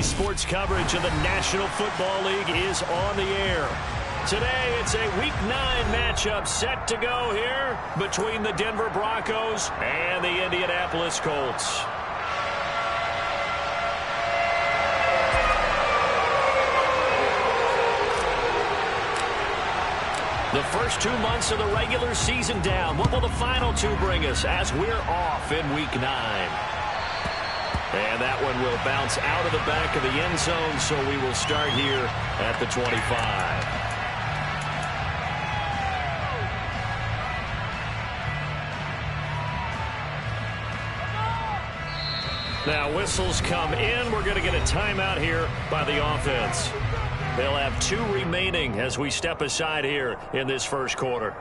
sports coverage of the National Football League is on the air. Today, it's a Week 9 matchup set to go here between the Denver Broncos and the Indianapolis Colts. The first 2 months of the regular season down. What will the final 2 bring us as we're off in Week 9? And that one will bounce out of the back of the end zone, so we will start here at the 25. Now whistles come in. We're going to get a timeout here by the offense. They'll have 2 remaining as we step aside here in this first quarter.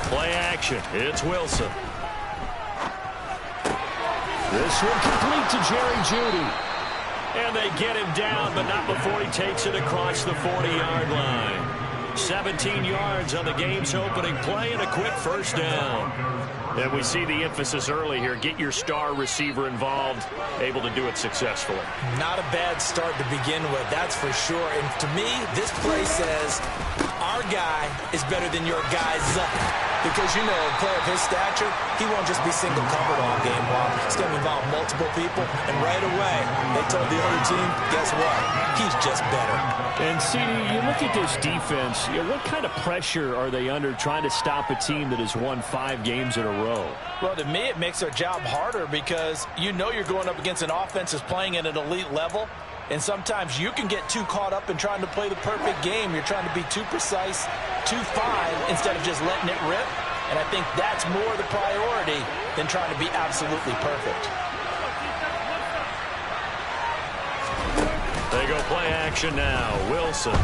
Play action. It's Wilson. This one complete to Jerry Jeudy. And they get him down, but not before he takes it across the 40-yard line. 17 yards on the game's opening play and a quick first down. And we see the emphasis early here. Get your star receiver involved, able to do it successfully. Not a bad start to begin with, that's for sure. And to me, this play says our guy is better than your guy's. Because, you know, a player of his stature, he won't just be single covered all game long. He's going to involve multiple people. And right away, they told the other team, guess what? He's just better. And, CD, you look at this defense, you know, what kind of pressure are they under trying to stop a team that has won 5 games in a row? Well, to me, it makes their job harder because you know you're going up against an offense that's playing at an elite level. And sometimes you can get too caught up in trying to play the perfect game. You're trying to be too precise, too fine, instead of just letting it rip. And I think that's more the priority than trying to be absolutely perfect. They go play action now. Wilson.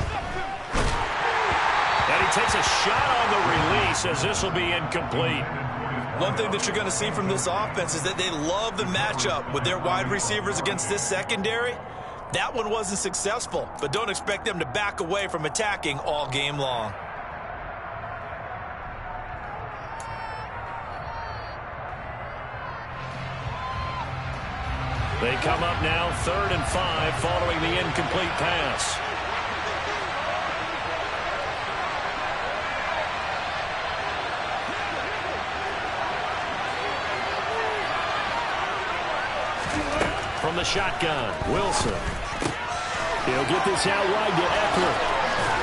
And he takes a shot on the release as this will be incomplete. One thing that you're going to see from this offense is that they love the matchup with their wide receivers against this secondary. That one wasn't successful, but don't expect them to back away from attacking all game long. They come up now 3rd and 5 following the incomplete pass. From the shotgun, Wilson. He'll get this out wide to Eckler.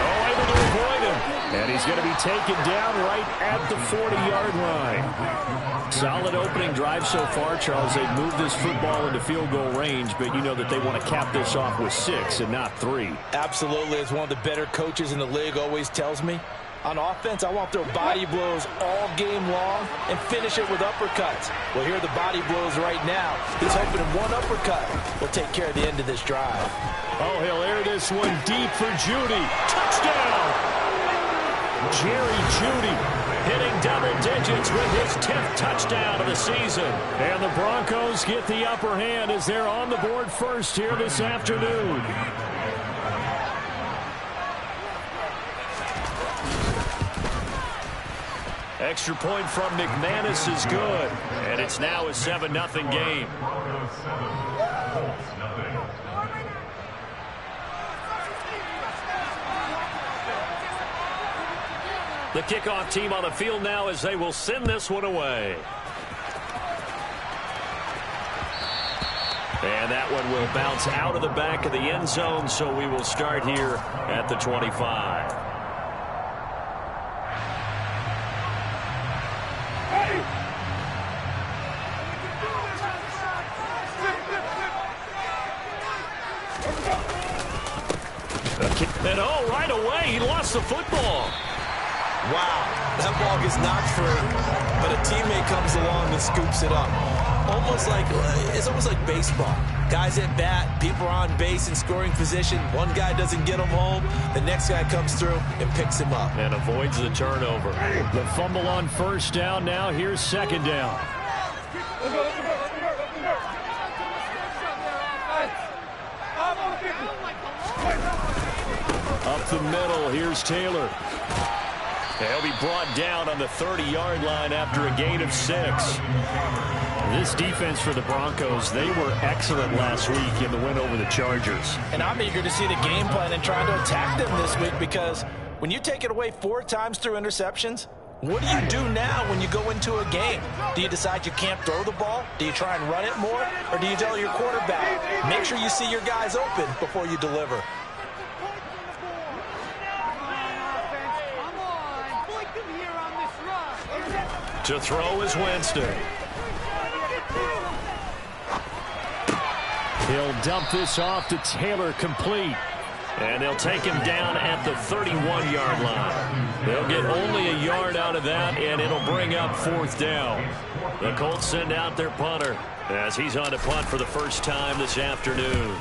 Oh, able to avoid him. And he's going to be taken down right at the 40-yard line. Solid opening drive so far, Charles. They've moved this football into field goal range, but you know that they want to cap this off with 6 and not 3. Absolutely. As one of the better coaches in the league always tells me, on offense, I want their body blows all game long and finish it with uppercuts. Well, here are the body blows right now. He's hoping one uppercut will take care of the end of this drive. Oh, he'll air this one deep for Jeudy. Touchdown! Jerry Jeudy hitting double digits with his 10th touchdown of the season. And the Broncos get the upper hand as they're on the board first here this afternoon. Extra point from McManus is good. And it's now a 7-0 game. The kickoff team on the field now as they will send this one away. And that one will bounce out of the back of the end zone, so we will start here at the 25. And oh, right away, he lost the football. Wow, that ball gets knocked free, but a teammate comes along and scoops it up. It's almost like baseball. Guys at bat, people are on base in scoring position. One guy doesn't get him home. The next guy comes through and picks him up. And avoids the turnover. The fumble on first down. Now here's second down. Up the middle, here's Taylor. He'll be brought down on the 30-yard line after a gain of 6. This defense for the Broncos, they were excellent last week in the win over the Chargers. And I'm eager to see the game plan and trying to attack them this week, because when you take it away 4 times through interceptions, what do you do now when you go into a game? Do you decide you can't throw the ball? Do you try and run it more? Or do you tell your quarterback, make sure you see your guys open before you deliver? To throw is Winston. He'll dump this off to Taylor, complete. And they'll take him down at the 31-yard line. They'll get only a yard out of that, and it'll bring up 4th down. The Colts send out their punter as he's on to punt for the first time this afternoon.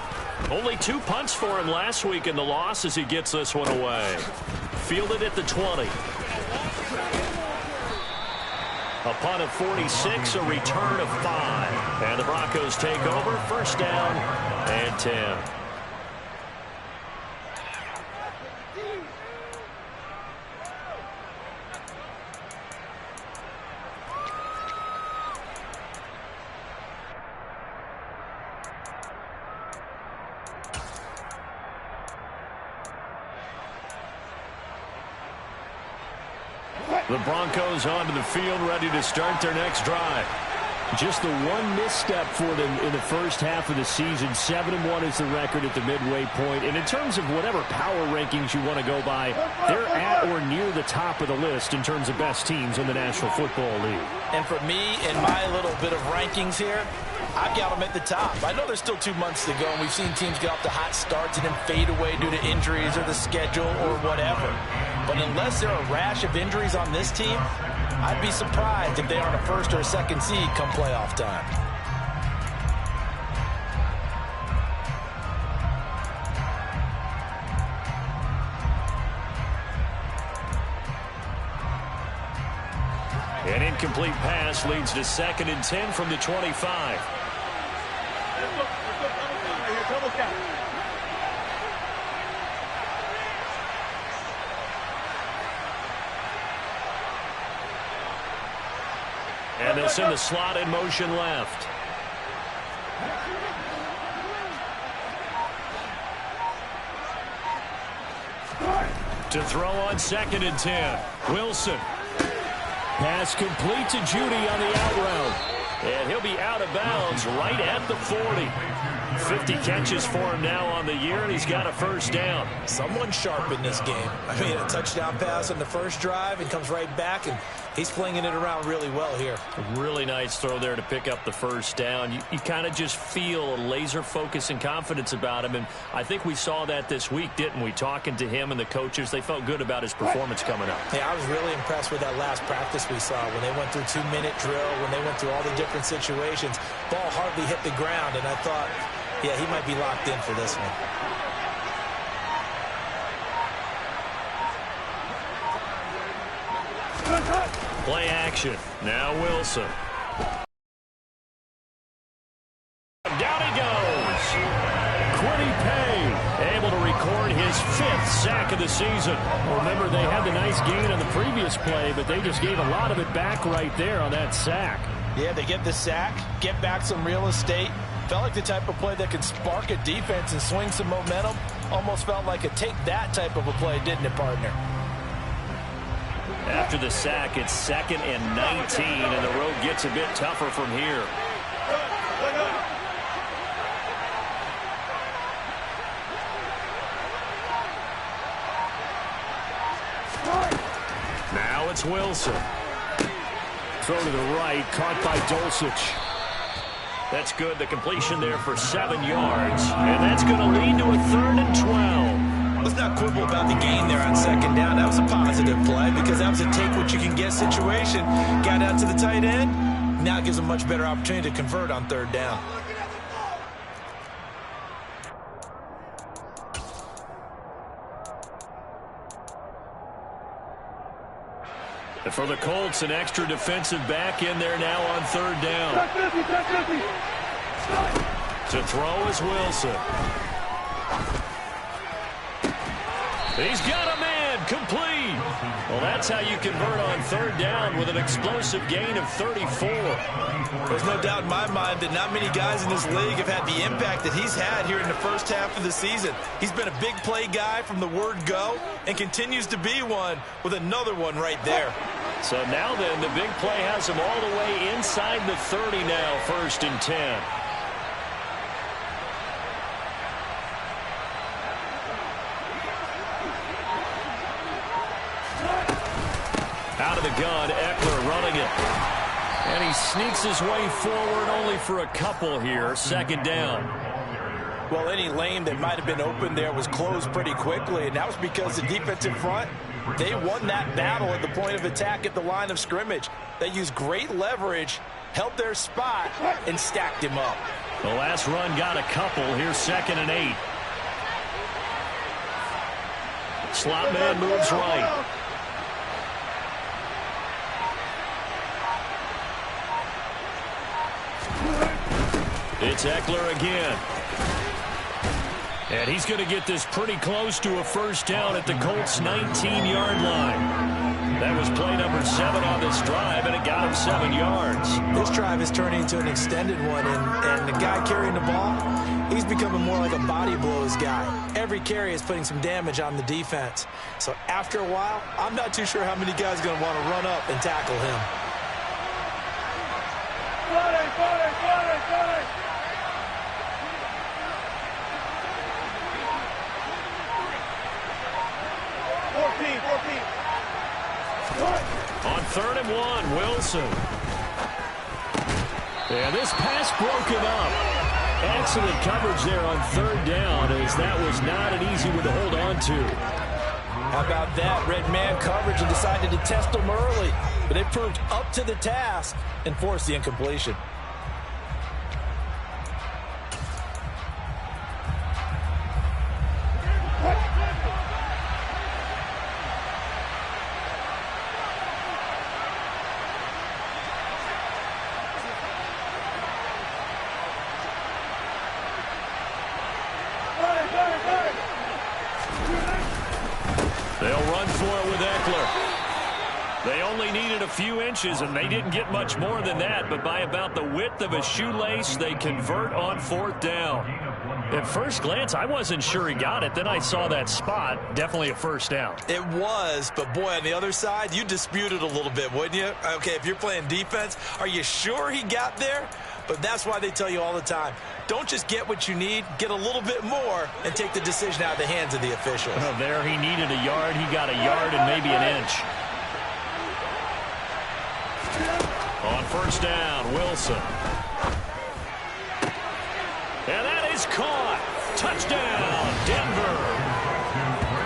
Only 2 punts for him last week in the loss as he gets this one away. Fielded at the 20. A punt of 46, a return of 5. And the Broncos take over, first down and 10. The Broncos onto the field, ready to start their next drive. Just the one misstep for them in the first half of the season. 7-1 is the record at the midway point. And in terms of whatever power rankings you want to go by, they're at or near the top of the list in terms of best teams in the National Football League. And for me, in my little bit of rankings here, I've got them at the top. I know there's still 2 months to go, and we've seen teams get off to hot starts and then fade away due to injuries or the schedule or whatever. But unless there are a rash of injuries on this team, I'd be surprised if they aren't a 1st or a 2nd seed come playoff time. An incomplete pass leads to 2nd and 10 from the 25. And they'll send the slot in motion left. To throw on 2nd and 10. Wilson. Pass complete to Judy on the out route. And he'll be out of bounds right at the 40. 50 catches for him now on the year, and he's got a first down. Someone sharp in this game. I mean, a touchdown pass on the first drive and comes right back, and he's flinging it around really well here. A really nice throw there to pick up the first down. You kind of just feel a laser focus and confidence about him, and I think we saw that this week, didn't we? Talking to him and the coaches, they felt good about his performance coming up. Yeah, I was really impressed with that last practice we saw when they went through 2-minute drill, when they went through all the different situations. Ball hardly hit the ground, and I thought, yeah, he might be locked in for this one. Play action. Now Wilson. Down he goes. Quiddy Pay able to record his 5th sack of the season. Remember, they had the nice gain on the previous play, but they just gave a lot of it back right there on that sack. Yeah, they get the sack, get back some real estate. Felt like the type of play that could spark a defense and swing some momentum. Almost felt like a take-that type of a play, didn't it, partner? After the sack, it's 2nd and 19, and the road gets a bit tougher from here. Now it's Wilson. Throw to the right, caught by Dulcich. That's good. The completion there for 7 yards. And that's going to lead to a 3rd and 12. let's not quibble about the gain there on second down. That was a positive play because that was a take-what-you-can-get situation. Got out to the tight end. Now it gives them a much better opportunity to convert on third down. And for the Colts, an extra defensive back in there now on third down. To throw is Wilson. He's got a man, complete. Well, that's how you convert on third down with an explosive gain of 34. There's no doubt in my mind that not many guys in this league have had the impact that he's had here in the first half of the season. He's been a big play guy from the word go and continues to be one with another one right there. So now then, the big play has him all the way inside the 30 now, 1st and 10. Out of the gun, Eckler running it. And he sneaks his way forward only for a couple here. 2nd down. Well, any lane that might have been open there was closed pretty quickly, and that was because the defensive front, they won that battle at the point of attack at the line of scrimmage. They used great leverage, held their spot, and stacked him up. The last run got a couple. Here's 2nd and 8. Slot man moves right. It's Eckler again. And he's going to get this pretty close to a 1st down at the Colts' 19-yard line. That was play number 7 on this drive, and it got him 7 yards. This drive is turning into an extended one, and the guy carrying the ball, he's becoming more like a body blows guy. Every carry is putting some damage on the defense. So after a while, I'm not too sure how many guys are going to want to run up and tackle him. On 3rd and 1, Wilson. And this pass broken up. Excellent coverage there on 3rd down, as that was not an easy one to hold on to. How about that? Red man coverage and decided to test them early. But they proved up to the task and forced the incompletion. They'll run for it with Eckler. They only needed a few inches, and they didn't get much more than that, but by about the width of a shoelace, they convert on 4th down. At first glance, I wasn't sure he got it. Then I saw that spot. Definitely a 1st down. It was, but boy, on the other side, you dispute it a little bit, wouldn't you? Okay, if you're playing defense, are you sure he got there? But that's why they tell you all the time, don't just get what you need, get a little bit more, and take the decision out of the hands of the officials. There he needed a yard. He got a yard and maybe an inch. On 1st down, Wilson. And that is caught. Touchdown, Denver.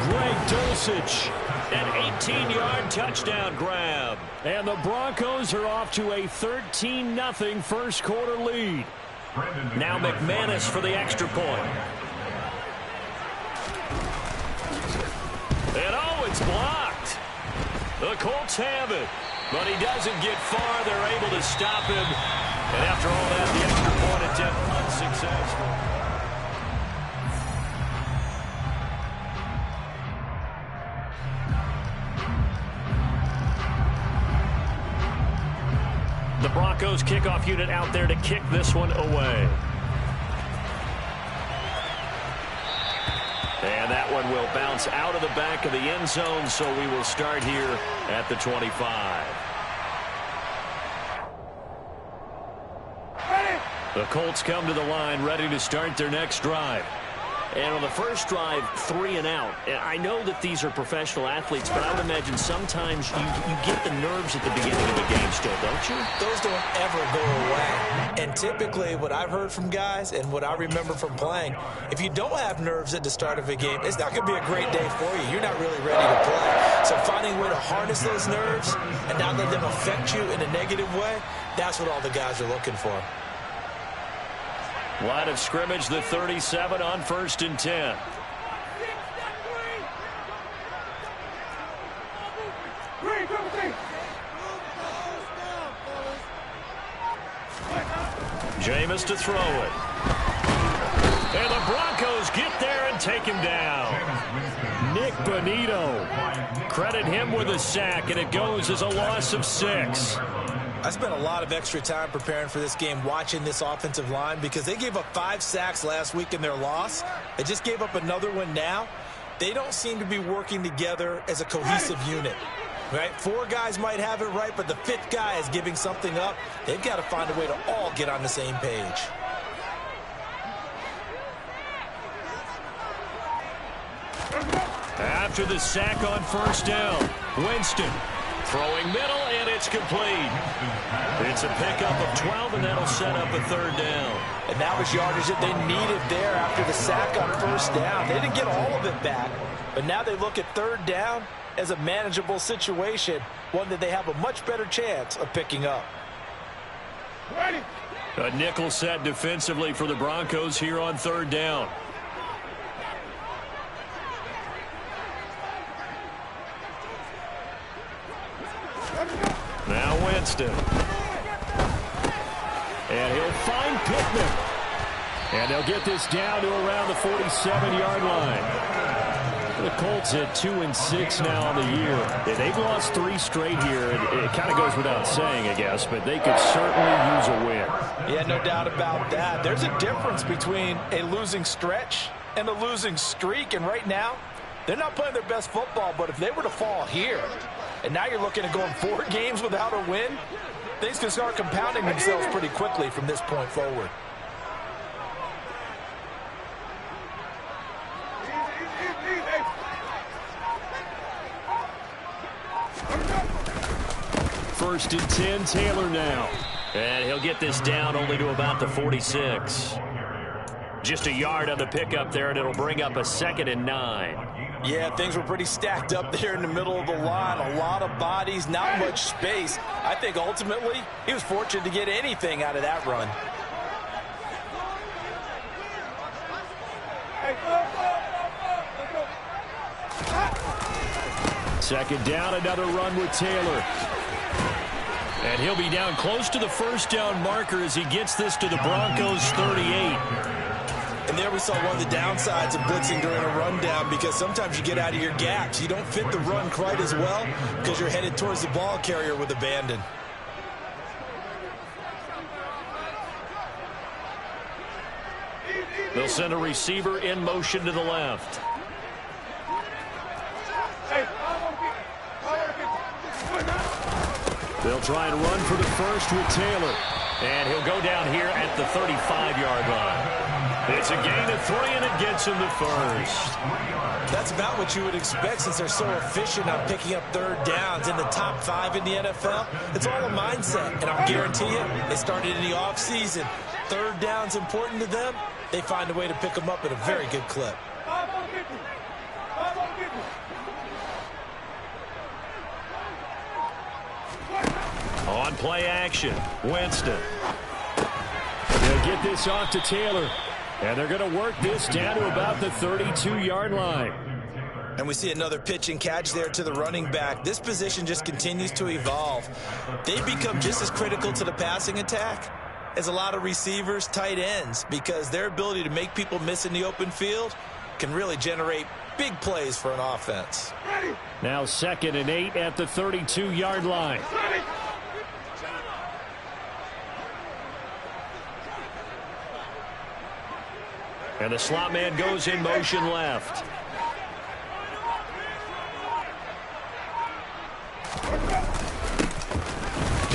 Greg Dulcich, an 18-yard touchdown grab. And the Broncos are off to a 13-0 1st quarter lead. Now McManus for the extra point. And oh, it's blocked. The Colts have it. But he doesn't get far. They're able to stop him. And after all that, the extra point attempt unsuccessful. The Broncos kickoff unit out there to kick this one away. And that one will bounce out of the back of the end zone, so we will start here at the 25. The Colts come to the line ready to start their next drive. And on the first drive, 3 and out. I know that these are professional athletes, but I would imagine sometimes you get the nerves at the beginning of a game still, don't you? Those don't ever go away. And typically what I've heard from guys and what I remember from playing, if you don't have nerves at the start of a game, it's not going to be a great day for you. You're not really ready to play. So finding a way to harness those nerves and not let them affect you in a negative way, that's what all the guys are looking for. Line of scrimmage, the 37 on 1st and 10. Jameis to throw it. And the Broncos get there and take him down. Nick Bonito. Credit him with a sack, and it goes as a loss of 6. I spent a lot of extra time preparing for this game, watching this offensive line, because they gave up 5 sacks last week in their loss. They just gave up another one now. They don't seem to be working together as a cohesive unit. Right? 4 guys might have it right, but the 5th guy is giving something up. They've got to find a way to all get on the same page. After the sack on 1st down, Winston throwing middle, and it's complete. It's a pickup of 12, and that'll set up a 3rd down. And that was yardage that they needed there after the sack on 1st down. They didn't get all of it back, but now they look at 3rd down as a manageable situation, one that they have a much better chance of picking up. A nickel set defensively for the Broncos here on 3rd down. Now Winston. And he'll find Pittman. And they'll get this down to around the 47-yard line. The Colts at 2-6 now on the year. They've lost 3 straight here. It kind of goes without saying, I guess, but they could certainly use a win. Yeah, no doubt about that. There's a difference between a losing stretch and a losing streak, and right now, they're not playing their best football, but if they were to fall here, and now you're looking at going 4 games without a win, things can start compounding themselves pretty quickly from this point forward. First and 10, Taylor now. And he'll get this down only to about the 46. Just a yard on the pickup there, and it'll bring up a 2nd and 9. Yeah, things were pretty stacked up there in the middle of the line. A lot of bodies, not much space. I think ultimately he was fortunate to get anything out of that run. Second down, another run with Taylor. And he'll be down close to the 1st down marker as he gets this to the Broncos 38. And there we saw one of the downsides of blitzing during a rundown, because sometimes you get out of your gaps. You don't fit the run quite as well because you're headed towards the ball carrier with abandon. They'll send a receiver in motion to the left. They'll try and run for the first with Taylor. And he'll go down here at the 35-yard line. It's a gain of 3, and it gets him the first. That's about what you would expect since they're so efficient on picking up 3rd downs in the top 5 in the NFL. It's all a mindset, and I'll guarantee you, they started in the offseason. 3rd down's important to them. They find a way to pick them up at a very good clip. On play action, Winston. They'll get this off to Taylor. And they're going to work this down to about the 32-yard line. And we see another pitch and catch there to the running back. This position just continues to evolve. They become just as critical to the passing attack as a lot of receivers, tight ends, because their ability to make people miss in the open field can really generate big plays for an offense. Now 2nd and 8 at the 32-yard line. And the slot man goes in motion left.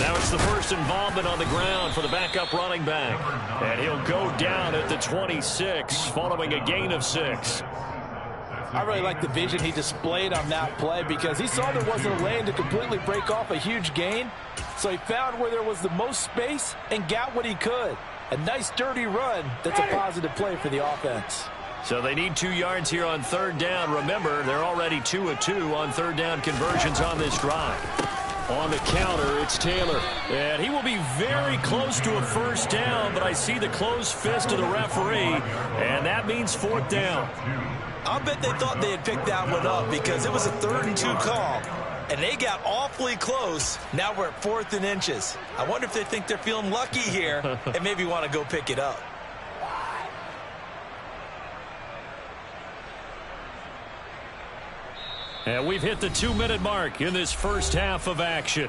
Now it's the first involvement on the ground for the backup running back. And he'll go down at the 26 following a gain of 6. I really like the vision he displayed on that play because he saw there wasn't a lane to completely break off a huge gain. So he found where there was the most space and got what he could. A nice dirty run that's a positive play for the offense. So they need 2 yards here on third down. Remember, they're already 2 of 2 on third down conversions on this drive. On the counter, it's Taylor. And he will be very close to a first down, but I see the closed fist of the referee, and that means 4th down. I'll bet they thought they had picked that one up because it was a 3rd and 2 call, and they got awfully close. Now we're at 4th and inches. I wonder if they think they're feeling lucky here and maybe want to go pick it up. And we've hit the 2-minute mark in this first half of action.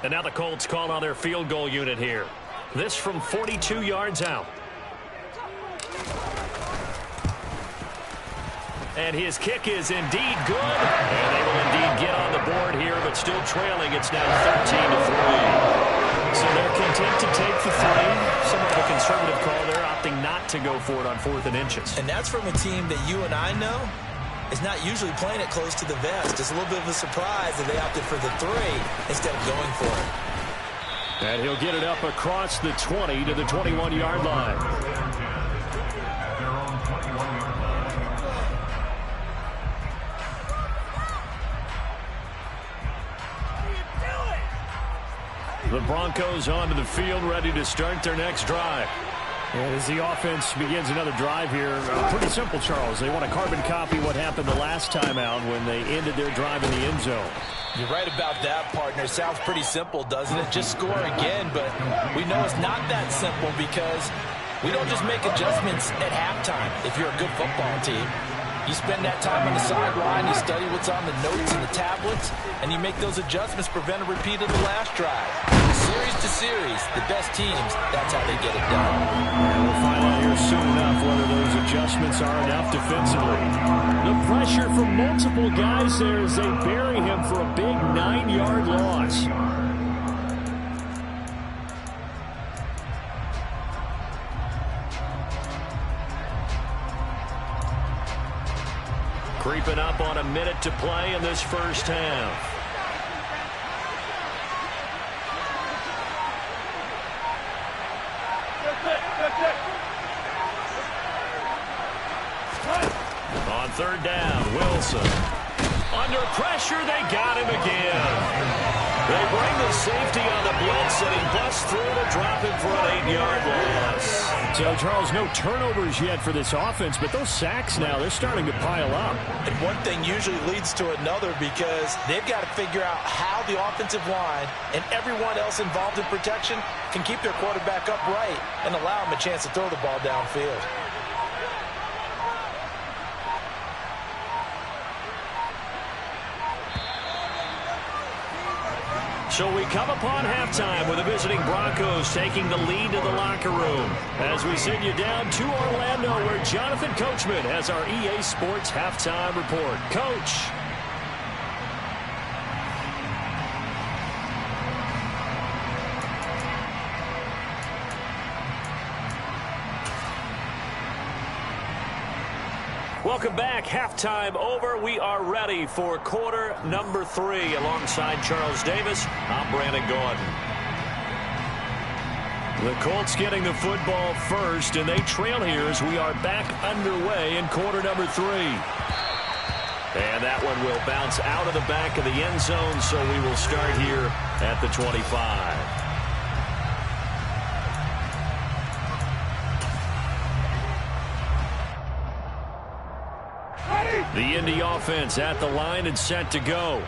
And now the Colts call on their field goal unit here. This from 42 yards out. And his kick is indeed good. And they will indeed get on the board here, but still trailing. It's now 13-3. So they're content to take the 3. Somewhat of a conservative call there, opting not to go for it on 4th and inches. And that's from a team that you and I know is not usually playing it close to the vest. It's a little bit of a surprise that they opted for the 3 instead of going for it. And he'll get it up across the 20 to the 21-yard line. The Broncos onto the field, ready to start their next drive. And as the offense begins another drive here, pretty simple, Charles. They want to carbon copy what happened the last time out when they ended their drive in the end zone. You're right about that, partner. Sounds pretty simple, doesn't it? Just score again, but we know it's not that simple because we don't just make adjustments at halftime if you're a good football team. You spend that time on the sideline, you study what's on the notes and the tablets, and you make those adjustments to prevent a repeat of the last drive. Series to series, the best teams, that's how they get it done. And we'll find out here soon enough whether those adjustments are enough defensively. The pressure from multiple guys there as they bury him for a big 9-yard loss. Creeping up on a minute to play in this first half. On third down, Wilson. Under pressure, they got him again. They bring the safety on the blitz, and he busts through to drop him for an 8-yard loss. So, Charles, no turnovers yet for this offense, but those sacks now, they're starting to pile up. And one thing usually leads to another because they've got to figure out how the offensive line and everyone else involved in protection can keep their quarterback upright and allow him a chance to throw the ball downfield. So we come upon halftime with the visiting Broncos taking the lead to the locker room. As we send you down to Orlando, where Jonathan Coachman has our EA Sports halftime report. Coach. Welcome back. Halftime over. We are ready for quarter number 3. Alongside Charles Davis, I'm Brandon Gordon. The Colts getting the football first, and they trail here as we are back underway in quarter number 3. And that one will bounce out of the back of the end zone, so we will start here at the 25. The Indy offense at the line and set to go.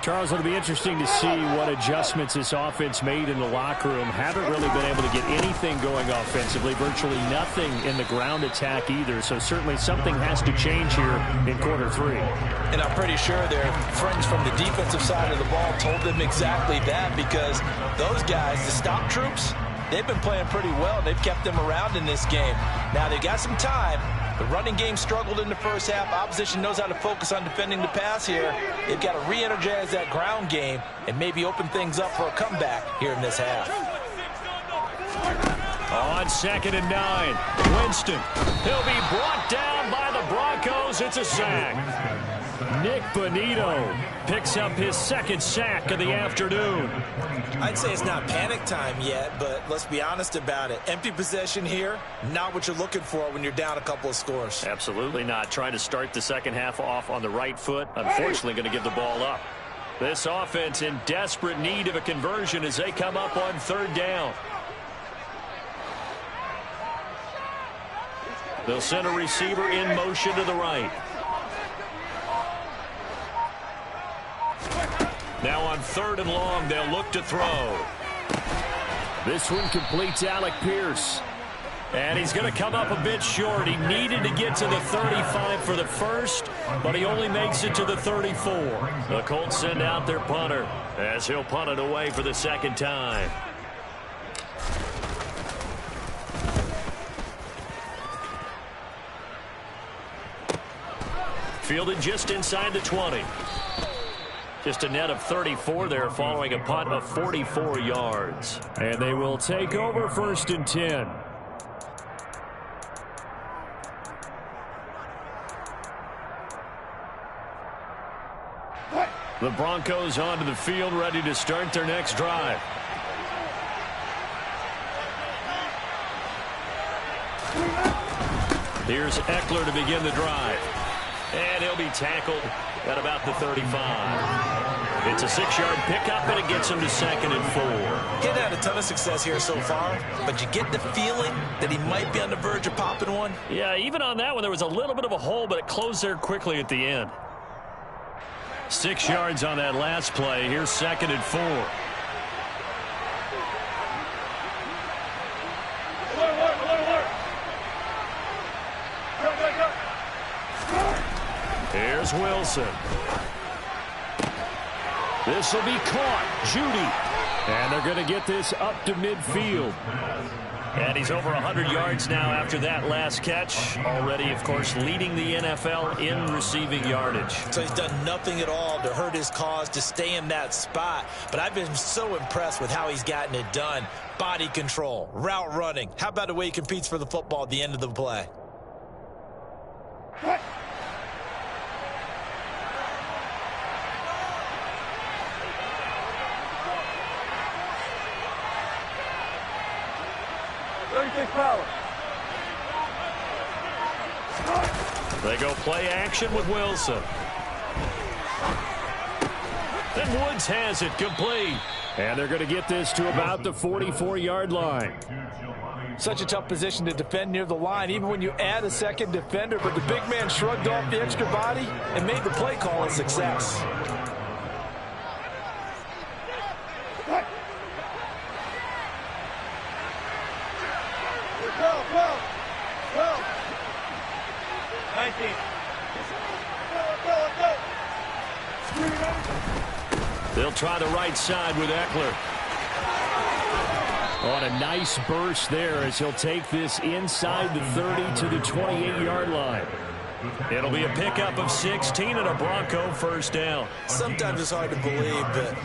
Charles, it'll be interesting to see what adjustments this offense made in the locker room. Haven't really been able to get anything going offensively, virtually nothing in the ground attack either. So certainly something has to change here in quarter 3. And I'm pretty sure their friends from the defensive side of the ball told them exactly that, because those guys, the stop troops, they've been playing pretty well. They've kept them around in this game. Now they've got some time. The running game struggled in the first half. Opposition knows how to focus on defending the pass here. They've got to re-energize that ground game and maybe open things up for a comeback here in this half. On 2nd and 9, Winston. He'll be brought down by the Broncos. It's a sack. Nick Bonito picks up his 2nd sack of the afternoon. I'd say it's not panic time yet, but let's be honest about it. Empty possession here, not what you're looking for when you're down a couple of scores. Absolutely not. Trying to start the second half off on the right foot. Unfortunately, going to give the ball up. This offense in desperate need of a conversion as they come up on 3rd down. They'll send a receiver in motion to the right. Now on 3rd and long, they'll look to throw. This one completes Alec Pierce. And he's going to come up a bit short. He needed to get to the 35 for the first, but he only makes it to the 34. The Colts send out their punter as he'll punt it away for the 2nd time. Fielded just inside the 20. Just a net of 34 there following a punt of 44 yards. And they will take over 1st and 10. The Broncos onto the field, ready to start their next drive. Here's Eckler to begin the drive. And he'll be tackled at about the 35. It's a 6-yard pickup, and it gets him to 2nd and 4. Getting had a ton of success here so far, but you get the feeling that he might be on the verge of popping one. Yeah, even on that one, there was a little bit of a hole, but it closed there quickly at the end. 6 yards on that last play. Here's 2nd and 4. Here's Wilson. This will be caught. Judy. And they're going to get this up to midfield. And he's over 100 yards now after that last catch. Already, of course, leading the NFL in receiving yardage. So he's done nothing at all to hurt his cause, to stay in that spot. But I've been so impressed with how he's gotten it done. Body control, route running. How about the way he competes for the football at the end of the play? They go play action with Wilson. Then Woods has it complete. And they're going to get this to about the 44-yard line. Such a tough position to defend near the line, even when you add a 2nd defender. But the big man shrugged off the extra body and made the play call a success. They'll try the right side with Eckler. On a nice burst there as he'll take this inside the 30 to the 28-yard line. It'll be a pickup of 16 and a Bronco 1st down. Sometimes it's hard to believe, but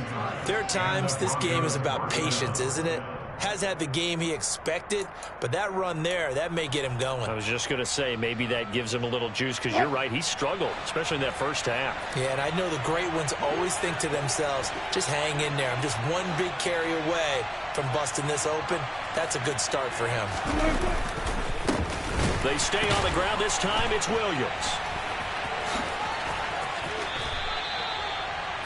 there are times this game is about patience, isn't it? Has had the game he expected, but that run there, that may get him going. I was just going to say, maybe that gives him a little juice, because you're right, he struggled, especially in that first half. Yeah, and I know the great ones always think to themselves, just hang in there. I'm just one big carry away from busting this open. That's a good start for him. They stay on the ground this time. It's Williams.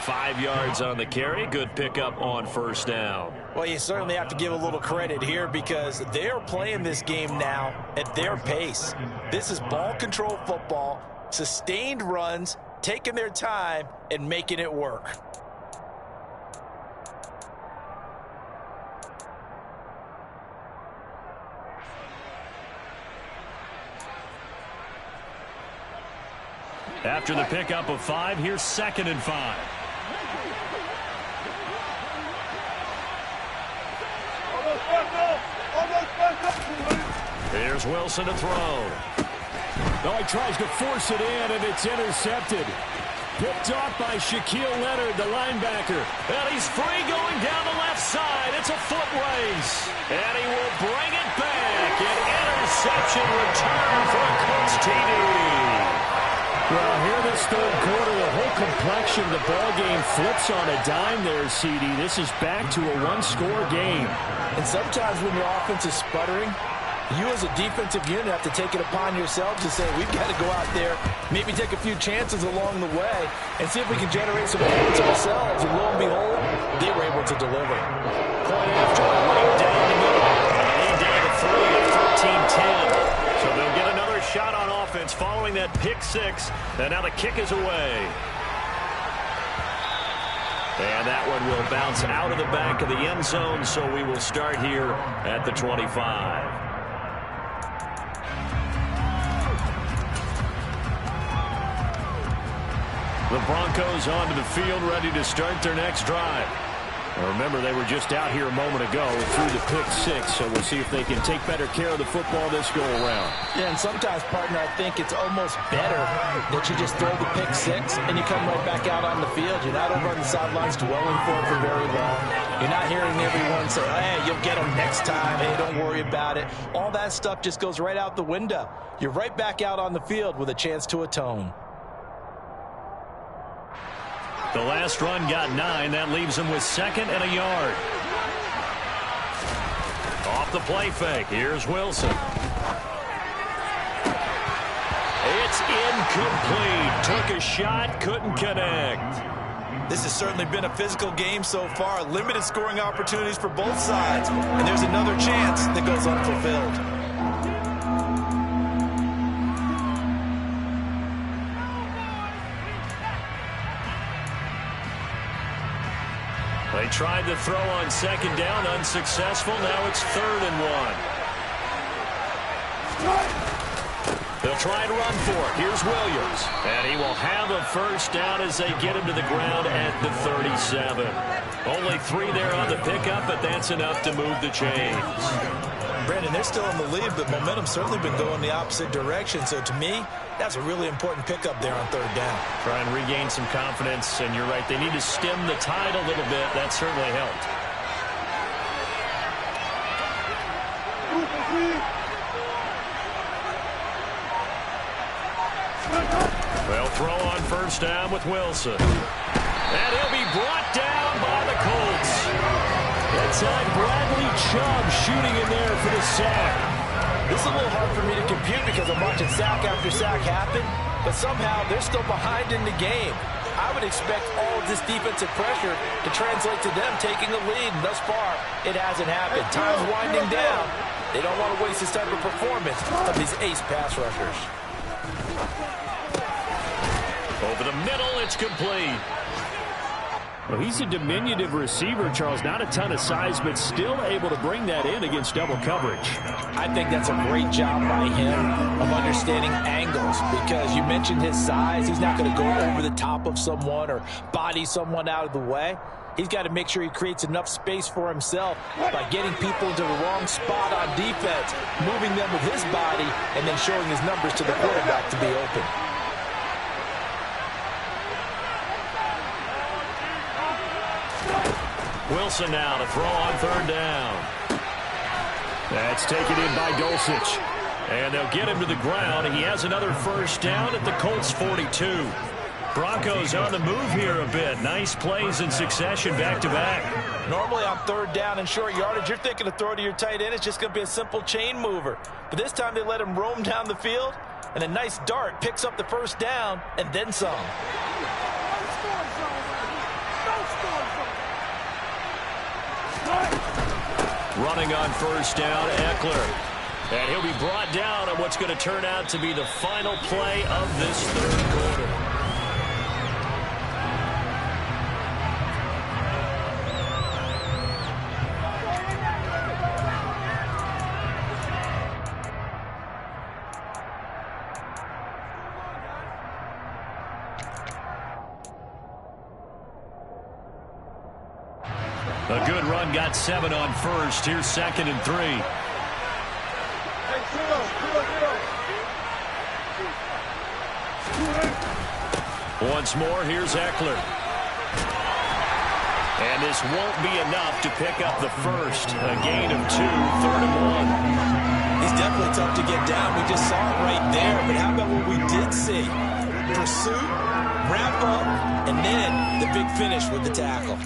5 yards on the carry. Good pickup on 1st down. Well, you certainly have to give a little credit here because they're playing this game now at their pace. This is ball control football, sustained runs, taking their time, and making it work. After the pickup of 5, here's 2nd and 5. Here's Wilson to throw. Oh, he tries to force it in, and it's intercepted. Picked off by Shaquille Leonard, the linebacker. And he's free going down the left side. It's a foot race. And he will bring it back. An interception return for a Colts TD. Well, here this third quarter, the whole complexion of the ball game flips on a dime there, CD. This is back to a one-score game. And sometimes when your offense is sputtering, you as a defensive unit have to take it upon yourselves to say, we've got to go out there, maybe take a few chances along the way, and see if we can generate some points ourselves. And lo and behold, they were able to deliver. Point after, right down the middle. Lead down to 3 at 13-10. So they'll get another shot on offense following that pick 6. And now the kick is away. And that one will bounce out of the back of the end zone, so we will start here at the 25. The Broncos onto the field, ready to start their next drive. Now remember, they were just out here a moment ago through the pick 6, so we'll see if they can take better care of the football this go-around. Yeah, and sometimes, partner, I think it's almost better that you just throw the pick 6 and you come right back out on the field. You're not over on the sidelines dwelling for it for very long. You're not hearing everyone say, hey, you'll get them next time. Hey, don't worry about it. All that stuff just goes right out the window. You're right back out on the field with a chance to atone. The last run got 9. That leaves him with 2nd and a yard. Off the play fake. Here's Wilson. It's incomplete. Took a shot, couldn't connect. This has certainly been a physical game so far. Limited scoring opportunities for both sides. And there's another chance that goes unfulfilled. They tried to throw on 2nd down, unsuccessful. Now it's 3rd and 1. They'll try to run for it. Here's Williams. And he will have a first down as they get him to the ground at the 37. Only 3 there on the pickup, but that's enough to move the chains. Brandon, they're still in the lead, but momentum's certainly been going the opposite direction. So to me, that's a really important pickup there on 3rd down. Try and regain some confidence, and you're right. They need to stem the tide a little bit. That certainly helped. They'll throw on 1st down with Wilson. And he'll be brought down by the Colts. That time, Bradley Chubb shooting in there for the sack. This is a little hard for me to compute because I'm watching sack after sack happen, but somehow they're still behind in the game. I would expect all of this defensive pressure to translate to them taking a lead, and thus far, it hasn't happened. Time's winding down. They don't want to waste this type of performance of these ace pass rushers. Over the middle, it's complete. Well, he's a diminutive receiver, Charles. Not a ton of size, but still able to bring that in against double coverage. I think that's a great job by him of understanding angles, because you mentioned his size. He's not going to go over the top of someone or body someone out of the way. He's got to make sure he creates enough space for himself by getting people into the wrong spot on defense, moving them with his body, and then showing his numbers to the quarterback to be open. Wilson now to throw on 3rd down. That's taken in by Dulcich. And they'll get him to the ground. He has another first down at the Colts 42. Broncos on the move here a bit. Nice plays in succession back-to-back. Normally on 3rd down and short yardage, you're thinking to throw to your tight end. It's just going to be a simple chain mover. But this time they let him roam down the field, and a nice dart picks up the first down and then some. Running on 1st down, Eckler. And he'll be brought down on what's going to turn out to be the final play of this 3rd quarter. A good run, got 7 on first. Here's 2nd and 3. Once more, here's Eckler. And this won't be enough to pick up the first. A gain of 2, 3rd and 1. He's definitely tough to get down. We just saw it right there. But how about what we did see? Pursuit, wrap up, and then the big finish with the tackle.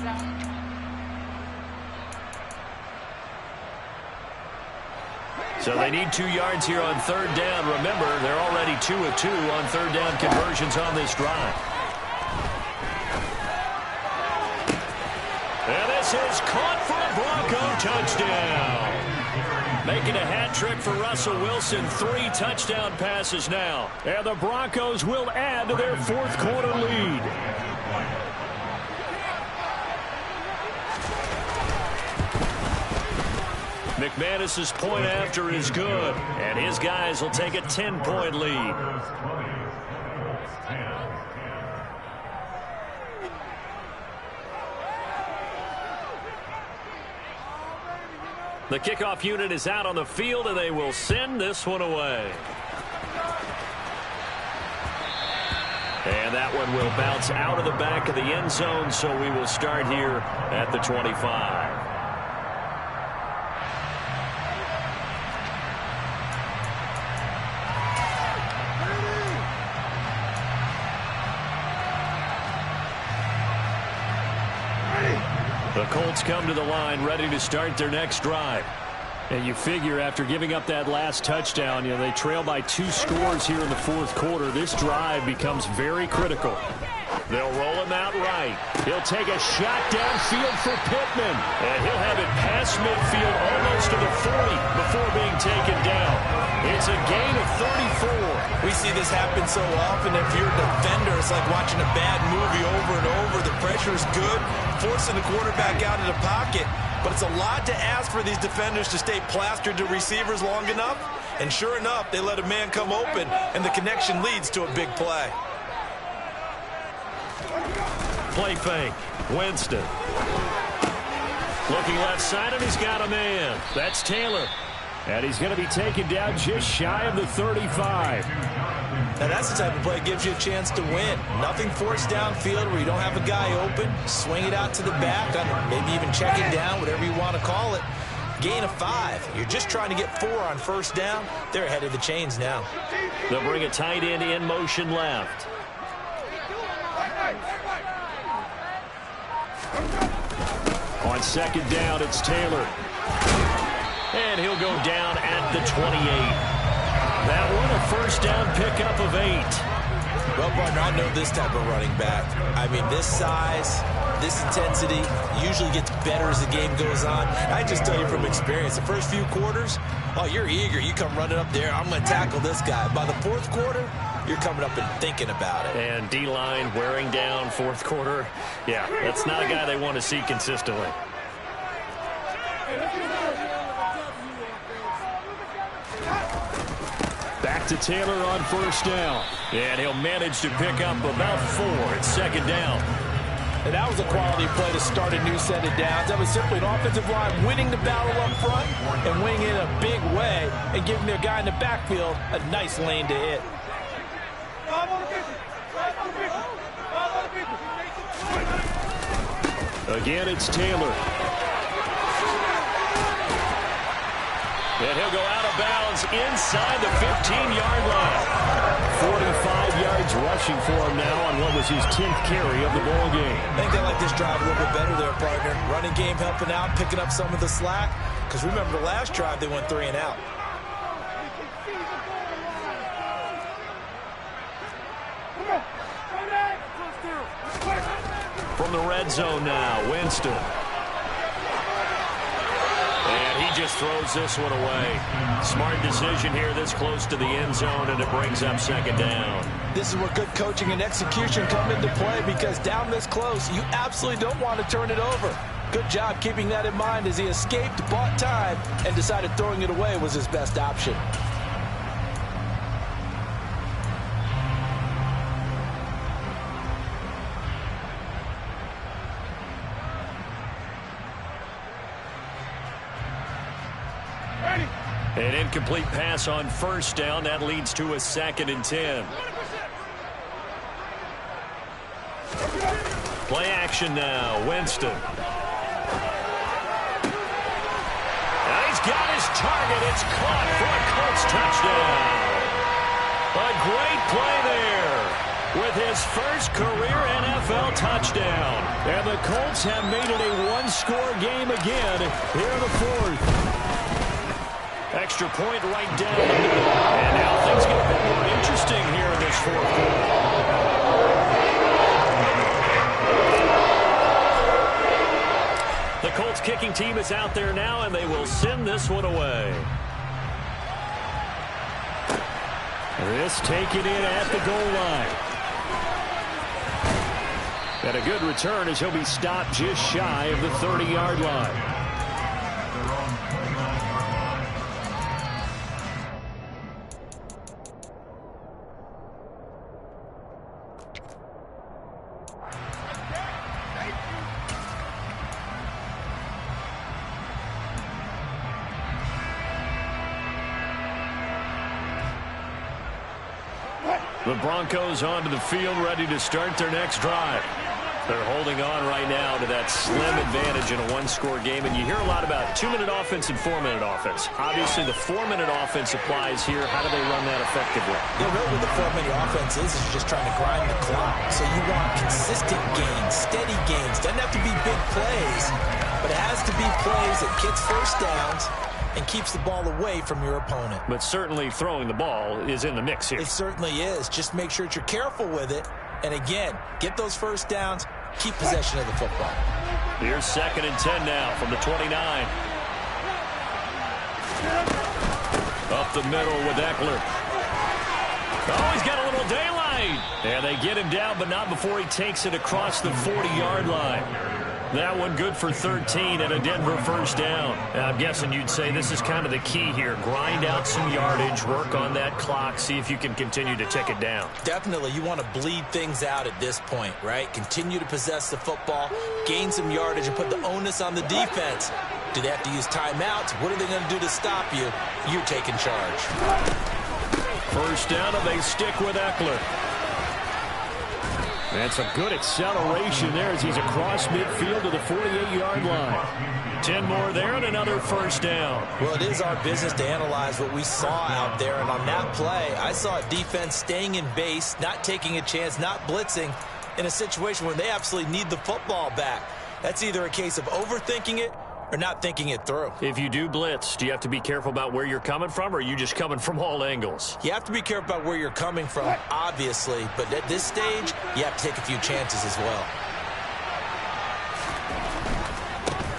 So they need 2 yards here on 3rd down. Remember, they're already 2 of 2 on 3rd down conversions on this drive. And this is caught for a Bronco touchdown. Making a hat trick for Russell Wilson. 3 touchdown passes now. And the Broncos will add to their 4th quarter lead. McManus's point after is good, and his guys will take a 10-point lead. The kickoff unit is out on the field, and they will send this one away. And that one will bounce out of the back of the end zone, so we will start here at the 25. The Colts come to the line ready to start their next drive. And you figure after giving up that last touchdown, they trail by 2 scores here in the 4th quarter. This drive becomes very critical. They'll roll him out right. He'll take a shot downfield for Pittman. And he'll have it past midfield almost to the 40 before being taken down. It's a gain of 34. We see this happen so often. If you're a defender, it's like watching a bad movie over and over. The pressure is good, forcing the quarterback out of the pocket. But it's a lot to ask for these defenders to stay plastered to receivers long enough. And sure enough, they let a man come open, and the connection leads to a big play. Play fake. Winston. Looking left side, and he's got a man. That's Taylor. And he's going to be taken down just shy of the 35. Now that's the type of play that gives you a chance to win. Nothing forced downfield where you don't have a guy open. Swing it out to the back, maybe even check it down, whatever you want to call it. Gain of 5. You're just trying to get 4 on 1st down. They're ahead of the chains now. They'll bring a tight end in motion left. On 2nd down, it's Taylor. And he'll go down at the 28. That one a 1st down pickup of 8. Well, partner, I know this type of running back. I mean, this size, this intensity usually gets better as the game goes on. I just tell you from experience, the first few quarters, oh, you're eager. You come running up there, I'm going to tackle this guy. By the 4th quarter, you're coming up and thinking about it. And D-line wearing down 4th quarter. Yeah, that's not a guy they want to see consistently. Back to Taylor on 1st down. And he'll manage to pick up about 4. It's 2nd down. And that was a quality play to start a new set of downs. That was simply an offensive line winning the battle up front and winning it in a big way and giving their guy in the backfield a nice lane to hit. Again, it's Taylor. And he'll go out of bounds inside the 15-yard line. 45 yards rushing for him now on what was his 10th carry of the ball game. I think they like this drive a little bit better there, partner. Running game helping out, picking up some of the slack. Because remember, the last drive they went 3 and out. From the red zone now, Winston. And he just throws this one away. Smart decision here this close to the end zone, and it brings up 2nd down. This is where good coaching and execution come into play, because down this close, you absolutely don't want to turn it over. Good job keeping that in mind as he escaped, bought time, and decided throwing it away was his best option. An incomplete pass on first down. That leads to a 2nd and 10. Play action now. Winston. Now he's got his target. It's caught for a Colts touchdown. A great play there with his first career NFL touchdown. And the Colts have made it a one-score game again here in the 4th. Extra point right down the middle. And now things get a bit more interesting here in this 4th quarter. The Colts kicking team is out there now, and they will send this one away. This taken in at the goal line. And a good return as he'll be stopped just shy of the 30-yard line. The Broncos onto the field, ready to start their next drive. They're holding on right now to that slim advantage in a one-score game, and you hear a lot about 2-minute offense and 4-minute offense. Obviously, the 4-minute offense applies here. How do they run that effectively? Yeah, really what the 4-minute offense is just trying to grind the clock. So you want consistent gains, steady gains. Doesn't have to be big plays, but it has to be plays that gets first downs and keeps the ball away from your opponent. But certainly throwing the ball is in the mix here. It certainly is. Just make sure that you're careful with it. And again, get those first downs, keep possession of the football. Here's 2nd and 10 now from the 29. Up the middle with Eckler. Oh, he's got a little daylight. And they get him down, but not before he takes it across the 40-yard line. That one good for 13 and a Denver first down. I'm guessing you'd say this is kind of the key here. Grind out some yardage, work on that clock, see if you can continue to tick it down. Definitely. You want to bleed things out at this point, right? Continue to possess the football, gain some yardage, and put the onus on the defense. Do they have to use timeouts? What are they going to do to stop you? You're taking charge. First down, and they stick with Eckler. That's a good acceleration there as he's across midfield to the 48-yard line. 10 more there and another first down. Well, it is our business to analyze what we saw out there, and on that play, I saw a defense staying in base, not taking a chance, not blitzing in a situation where they absolutely need the football back. That's either a case of overthinking it or not thinking it through. If you do blitz, do you have to be careful about where you're coming from, or are you just coming from all angles? You have to be careful about where you're coming from, obviously, but at this stage, you have to take a few chances as well.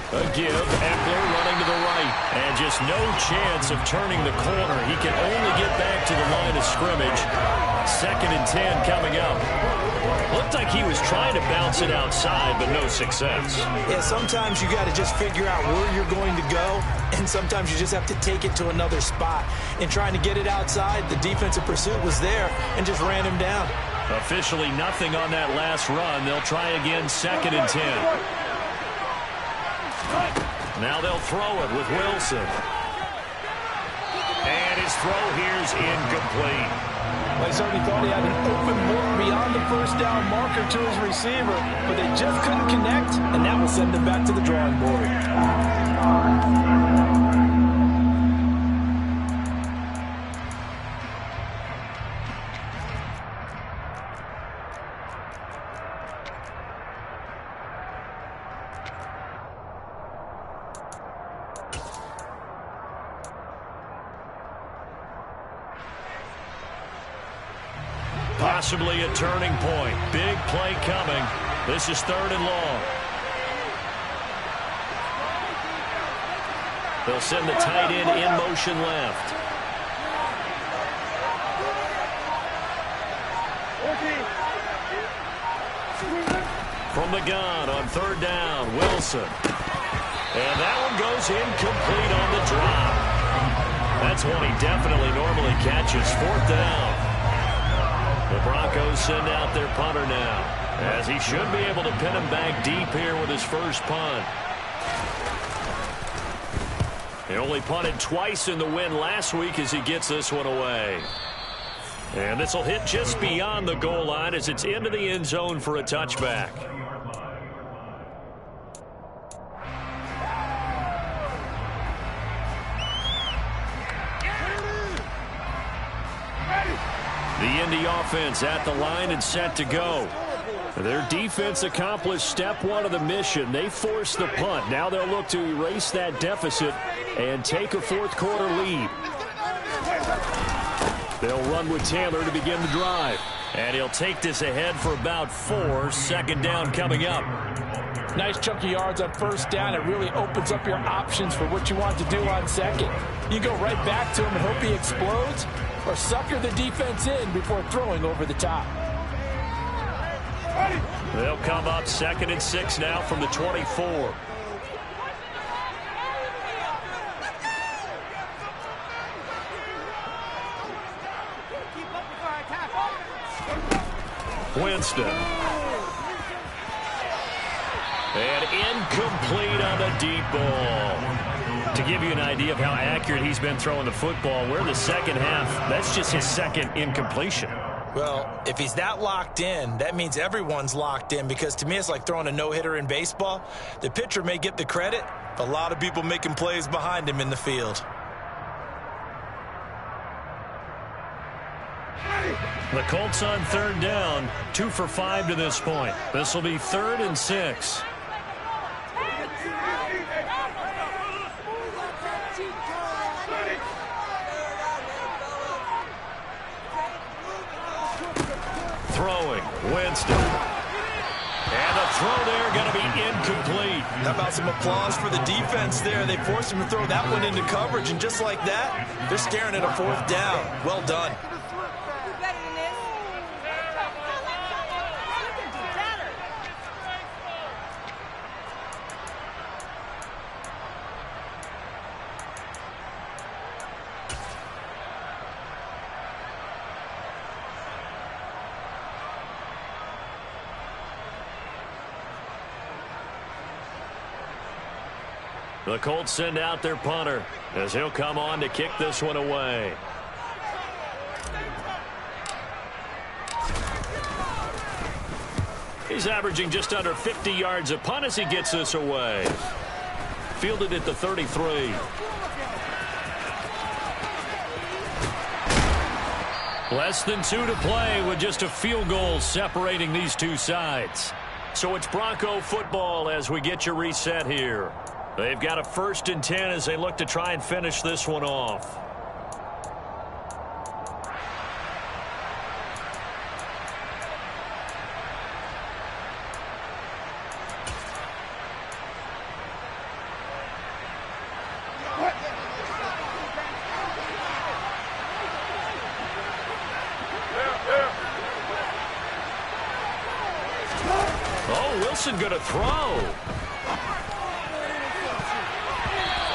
A give, Eckler running to the right, and just no chance of turning the corner. He can only get back to the line of scrimmage. 2nd and 10 coming up. Looked like he was trying to bounce it outside, but no success. Yeah, sometimes you got to just figure out where you're going to go, and sometimes you just have to take it to another spot. In trying to get it outside, the defensive pursuit was there and just ran him down. Officially nothing on that last run. They'll try again, 2nd and 10. Now they'll throw it with Wilson. And his throw here's incomplete. They certainly thought he had an open look beyond the first down marker to his receiver, but they just couldn't connect, and that will send them back to the drawing board. Possibly a turning point. Big play coming. This is 3rd and long. They'll send the tight end in motion left. From the gun on 3rd down, Wilson. And that one goes incomplete on the drop. That's one he definitely normally catches. 4th down. The Broncos send out their punter now, as he should be able to pin him back deep here with his first punt. He only punted twice in the win last week as he gets this one away. And this will hit just beyond the goal line as it's into the end zone for a touchback. The Indy offense at the line and set to go. Their defense accomplished step one of the mission. They forced the punt. Now they'll look to erase that deficit and take a fourth quarter lead. They'll run with Taylor to begin the drive. And he'll take this ahead for about 4. Second down coming up. Nice chunky yards on first down. It really opens up your options for what you want to do on second. You go right back to him and hope he explodes, or sucker the defense in before throwing over the top. They'll come up 2nd and 6 now from the 24. Winston. And incomplete on the deep ball. To give you an idea of how accurate he's been throwing the football, we're in the second half. That's just his second incompletion. Well, if he's that locked in, that means everyone's locked in, because to me it's like throwing a no-hitter in baseball. The pitcher may get the credit, but a lot of people making plays behind him in the field. The Colts on third down, 2 for 5 to this point. This will be 3rd and 6. Throwing, Winston. And the throw there going to be incomplete. How about some applause for the defense there? They forced him to throw that one into coverage, and just like that, they're staring at a 4th down. Well done. The Colts send out their punter as he'll come on to kick this one away. He's averaging just under 50 yards a punt as he gets this away. Fielded at the 33. Less than 2 to play with just a field goal separating these two sides. So it's Bronco football as we get your reset here. They've got a 1st and 10 as they look to try and finish this one off. Oh, Wilson going to throw.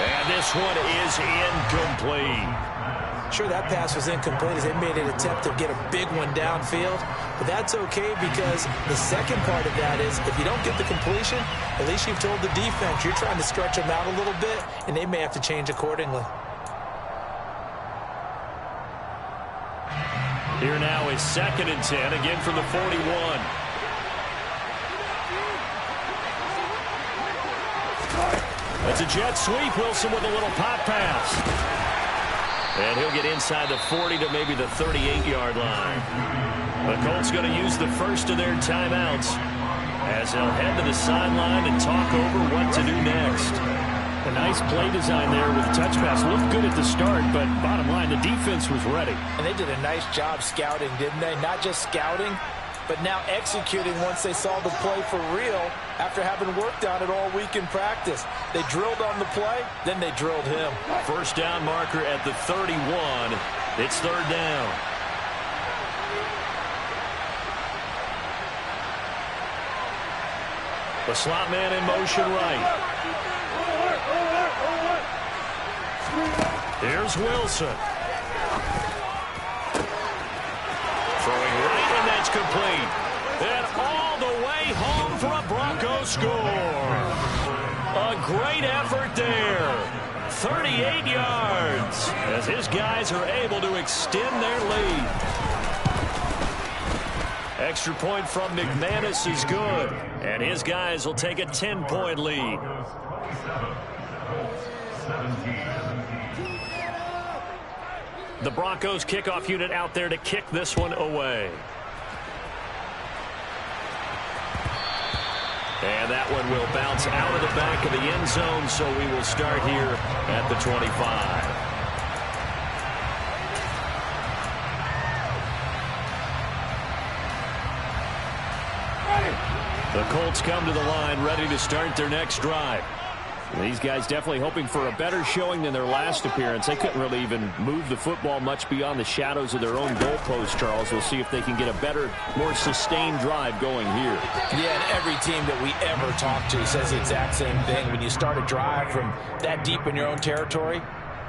And this one is incomplete. Sure, that pass was incomplete as they made an attempt to get a big one downfield. But that's okay, because the second part of that is if you don't get the completion, at least you've told the defense you're trying to stretch them out a little bit, and they may have to change accordingly. Here now is 2nd and 10, again from the 41. It's a jet sweep. Wilson with a little pop pass. And he'll get inside the 40 to maybe the 38-yard line. The Colts going to use the first of their timeouts as they'll head to the sideline and talk over what to do next. A nice play design there with the touch pass. Looked good at the start, but bottom line, the defense was ready. And they did a nice job scouting, didn't they? Not just scouting, but now executing once they saw the play for real after having worked on it all week in practice. They drilled on the play, then they drilled him. First down marker at the 31. It's 3rd down. The slot man in motion right. Here's Wilson. Throwing right, and that's complete. And all the way home for a Broncos score. A great effort there. 38 yards as his guys are able to extend their lead. Extra point from McManus is good, and his guys will take a 10-point lead. The Broncos kickoff unit out there to kick this one away. And that one will bounce out of the back of the end zone, so we will start here at the 25. The Colts come to the line ready to start their next drive. These guys definitely hoping for a better showing than their last appearance. They couldn't really even move the football much beyond the shadows of their own goalpost, Charles. We'll see if they can get a better, more sustained drive going here. Yeah, and every team that we ever talk to says the exact same thing. When you start a drive from that deep in your own territory,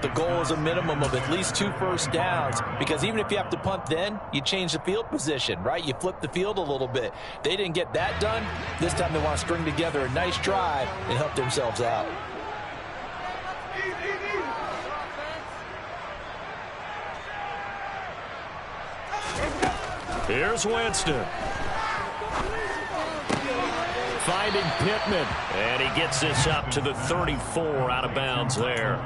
the goal is a minimum of at least 2 first downs, because even if you have to punt then, you change the field position, right? You flip the field a little bit. They didn't get that done. This time they want to string together a nice drive and help themselves out. Here's Winston. Finding Pittman, and he gets this up to the 34 out of bounds there.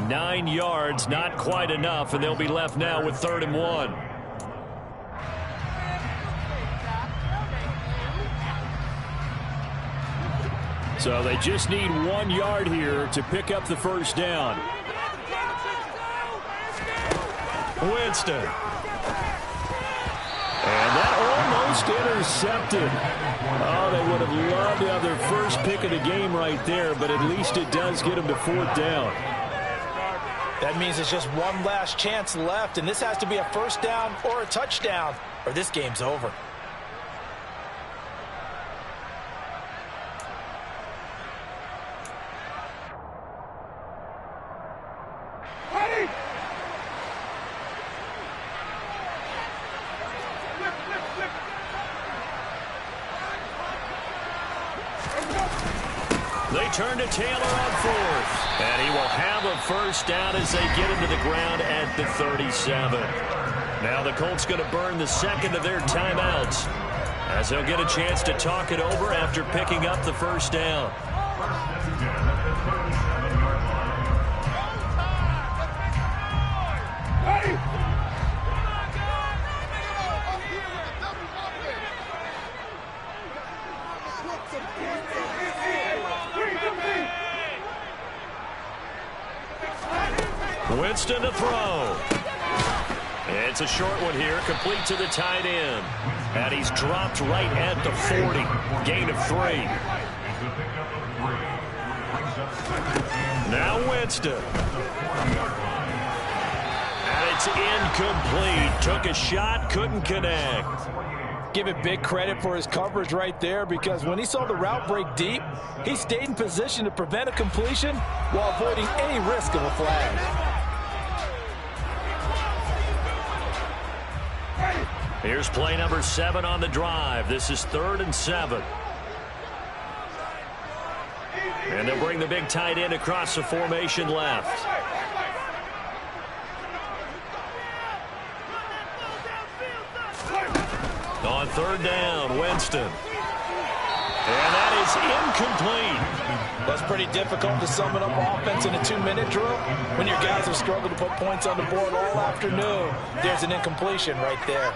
9 yards, not quite enough, and they'll be left now with 3rd and 1. So they just need 1 yard here to pick up the first down. Winston. And that almost intercepted. Oh, they would have loved to have their first pick of the game right there, but at least it does get them to 4th down. That means it's just one last chance left, and this has to be a first down or a touchdown, or this game's over. They turn to Taylor on 4th. And he will have a first down as they get him to the ground at the 37. Now the Colts going to burn the second of their timeouts, as they'll get a chance to talk it over after picking up the first down. Winston to throw. It's a short one here, complete to the tight end. And he's dropped right at the 40. Gain of 3. Now Winston. And it's incomplete. Took a shot, couldn't connect. Give it big credit for his coverage right there, because when he saw the route break deep, he stayed in position to prevent a completion while avoiding any risk of a flag. Here's play number 7 on the drive. This is 3rd and 7. And they'll bring the big tight end across the formation left. On 3rd down, Winston. And that is incomplete. That's pretty difficult to summon up offense in a 2-minute drill when your guys have struggled to put points on the board all afternoon. There's an incompletion right there.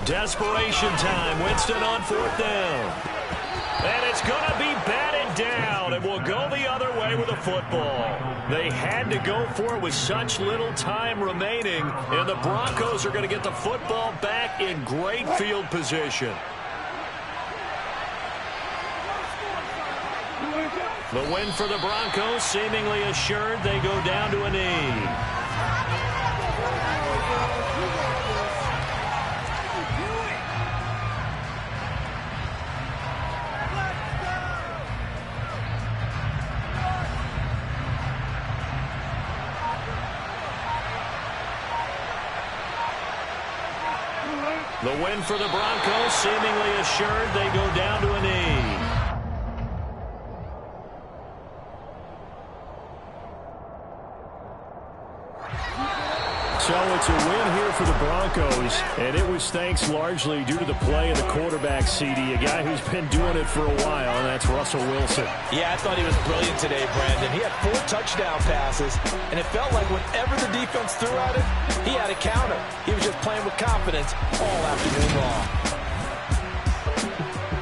Desperation time. Winston on 4th down. And it's going to be batted down, and will go the other way with the football. They had to go for it with such little time remaining, and the Broncos are going to get the football back in great field position. The win for the Broncos seemingly assured. They go down to a knee. The win for the Broncos, seemingly assured. They go down to a knee. So it's a win here for the Broncos, and it was thanks largely due to the play of the quarterback, CD, a guy who's been doing it for a while, and that's Russell Wilson. Yeah, I thought he was brilliant today, Brandon. He had 4 touchdown passes, and it felt like whenever the defense threw at him, he had a counter. He was just playing with confidence all afternoon long.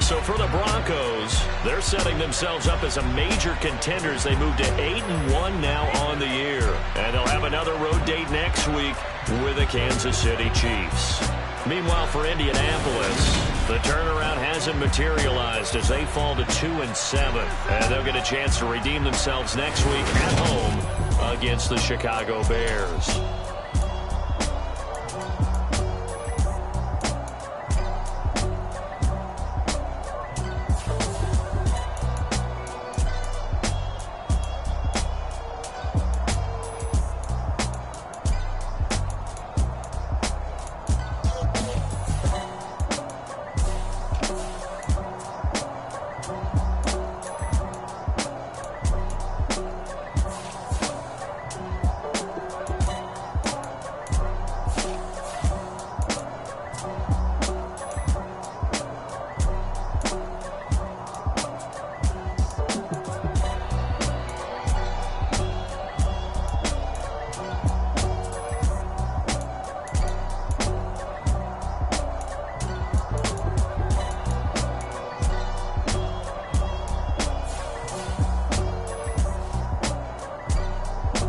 So for the Broncos, they're setting themselves up as a major contenders. They move to 8-1 now on the year. And they'll have another road date next week with the Kansas City Chiefs. Meanwhile, for Indianapolis, the turnaround hasn't materialized as they fall to 2-7. And they'll get a chance to redeem themselves next week at home against the Chicago Bears.